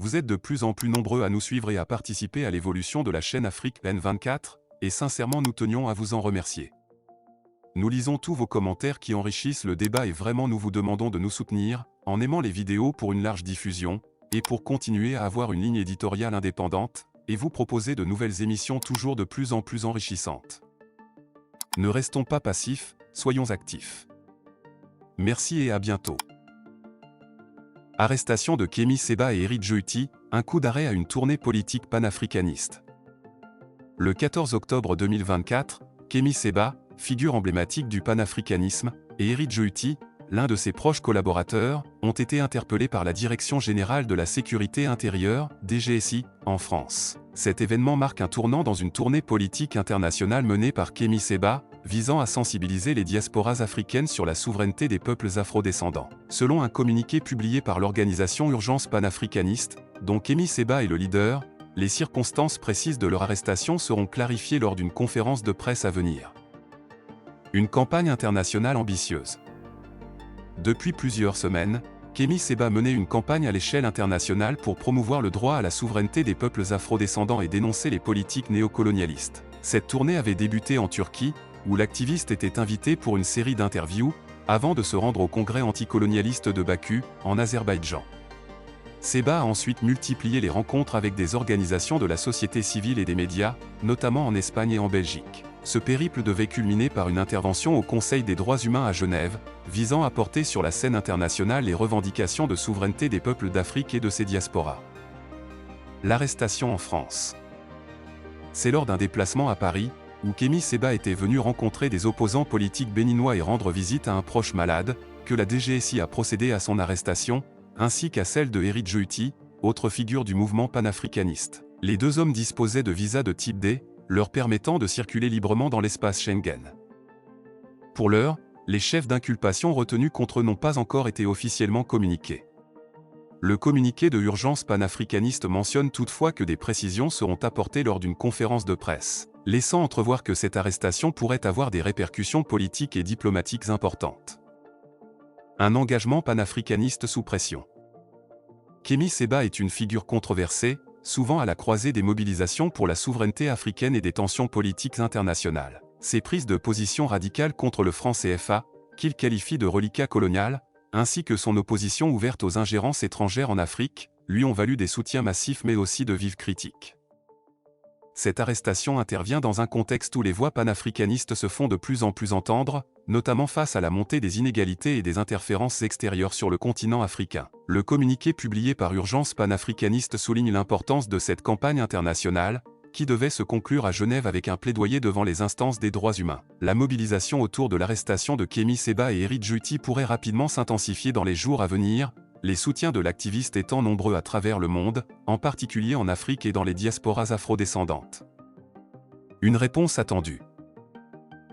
Vous êtes de plus en plus nombreux à nous suivre et à participer à l'évolution de la chaîne Afrique N24, et sincèrement nous tenions à vous en remercier. Nous lisons tous vos commentaires qui enrichissent le débat et vraiment nous vous demandons de nous soutenir, en aimant les vidéos pour une large diffusion, et pour continuer à avoir une ligne éditoriale indépendante, et vous proposer de nouvelles émissions toujours de plus en plus enrichissantes. Ne restons pas passifs, soyons actifs. Merci et à bientôt. Arrestation de Kémy Séba et Éric Jehuty, un coup d'arrêt à une tournée politique panafricaniste. Le 14 octobre 2024, Kémy Séba, figure emblématique du panafricanisme, et Éric Jehuty, l'un de ses proches collaborateurs, ont été interpellés par la Direction générale de la sécurité intérieure, DGSI, en France. Cet événement marque un tournant dans une tournée politique internationale menée par Kémy Séba, visant à sensibiliser les diasporas africaines sur la souveraineté des peuples afrodescendants. Selon un communiqué publié par l'organisation Urgence panafricaniste, dont Kémy Séba est le leader, les circonstances précises de leur arrestation seront clarifiées lors d'une conférence de presse à venir. Une campagne internationale ambitieuse. Depuis plusieurs semaines, Kémy Séba menait une campagne à l'échelle internationale pour promouvoir le droit à la souveraineté des peuples afrodescendants et dénoncer les politiques néocolonialistes. Cette tournée avait débuté en Turquie, où l'activiste était invité pour une série d'interviews, avant de se rendre au congrès anticolonialiste de Baku, en Azerbaïdjan. Séba a ensuite multiplié les rencontres avec des organisations de la société civile et des médias, notamment en Espagne et en Belgique. Ce périple devait culminer par une intervention au Conseil des droits humains à Genève, visant à porter sur la scène internationale les revendications de souveraineté des peuples d'Afrique et de ses diasporas. L'arrestation en France. C'est lors d'un déplacement à Paris, où Kémy Séba était venu rencontrer des opposants politiques béninois et rendre visite à un proche malade, que la DGSI a procédé à son arrestation, ainsi qu'à celle de Éric Jehuty, autre figure du mouvement panafricaniste. Les deux hommes disposaient de visas de type D, leur permettant de circuler librement dans l'espace Schengen. Pour l'heure, les chefs d'inculpation retenus contre eux n'ont pas encore été officiellement communiqués. Le communiqué de Urgence panafricaniste mentionne toutefois que des précisions seront apportées lors d'une conférence de presse, laissant entrevoir que cette arrestation pourrait avoir des répercussions politiques et diplomatiques importantes. Un engagement panafricaniste sous pression. Kémy Séba est une figure controversée, souvent à la croisée des mobilisations pour la souveraineté africaine et des tensions politiques internationales. Ses prises de position radicales contre le franc CFA, qu'il qualifie de reliquat colonial, ainsi que son opposition ouverte aux ingérences étrangères en Afrique, lui ont valu des soutiens massifs mais aussi de vives critiques. Cette arrestation intervient dans un contexte où les voix panafricanistes se font de plus en plus entendre, notamment face à la montée des inégalités et des interférences extérieures sur le continent africain. Le communiqué publié par Urgence panafricaniste souligne l'importance de cette campagne internationale, qui devait se conclure à Genève avec un plaidoyer devant les instances des droits humains. La mobilisation autour de l'arrestation de Kémy Séba et Éric Jehuty pourrait rapidement s'intensifier dans les jours à venir, les soutiens de l'activiste étant nombreux à travers le monde, en particulier en Afrique et dans les diasporas afrodescendantes. Une réponse attendue.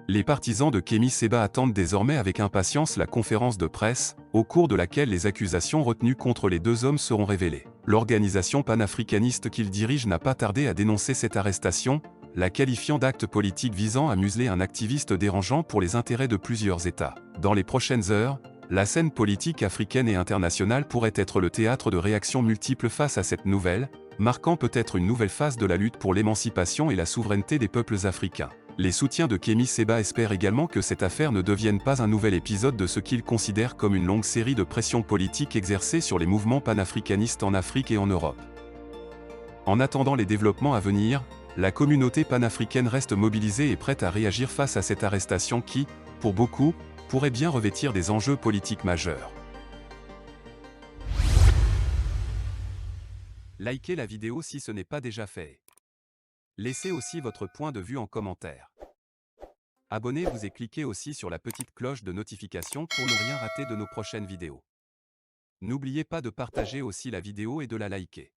Les partisans de Kémy Séba attendent désormais avec impatience la conférence de presse, au cours de laquelle les accusations retenues contre les deux hommes seront révélées. L'organisation panafricaniste qu'il dirige n'a pas tardé à dénoncer cette arrestation, la qualifiant d'acte politique visant à museler un activiste dérangeant pour les intérêts de plusieurs États. Dans les prochaines heures, la scène politique africaine et internationale pourrait être le théâtre de réactions multiples face à cette nouvelle, marquant peut-être une nouvelle phase de la lutte pour l'émancipation et la souveraineté des peuples africains. Les soutiens de Kémy Séba espèrent également que cette affaire ne devienne pas un nouvel épisode de ce qu'ils considèrent comme une longue série de pressions politiques exercées sur les mouvements panafricanistes en Afrique et en Europe. En attendant les développements à venir, la communauté panafricaine reste mobilisée et prête à réagir face à cette arrestation qui, pour beaucoup, pourrait bien revêtir des enjeux politiques majeurs. Likez la vidéo si ce n'est pas déjà fait. Laissez aussi votre point de vue en commentaire. Abonnez-vous et cliquez aussi sur la petite cloche de notification pour ne rien rater de nos prochaines vidéos. N'oubliez pas de partager aussi la vidéo et de la liker.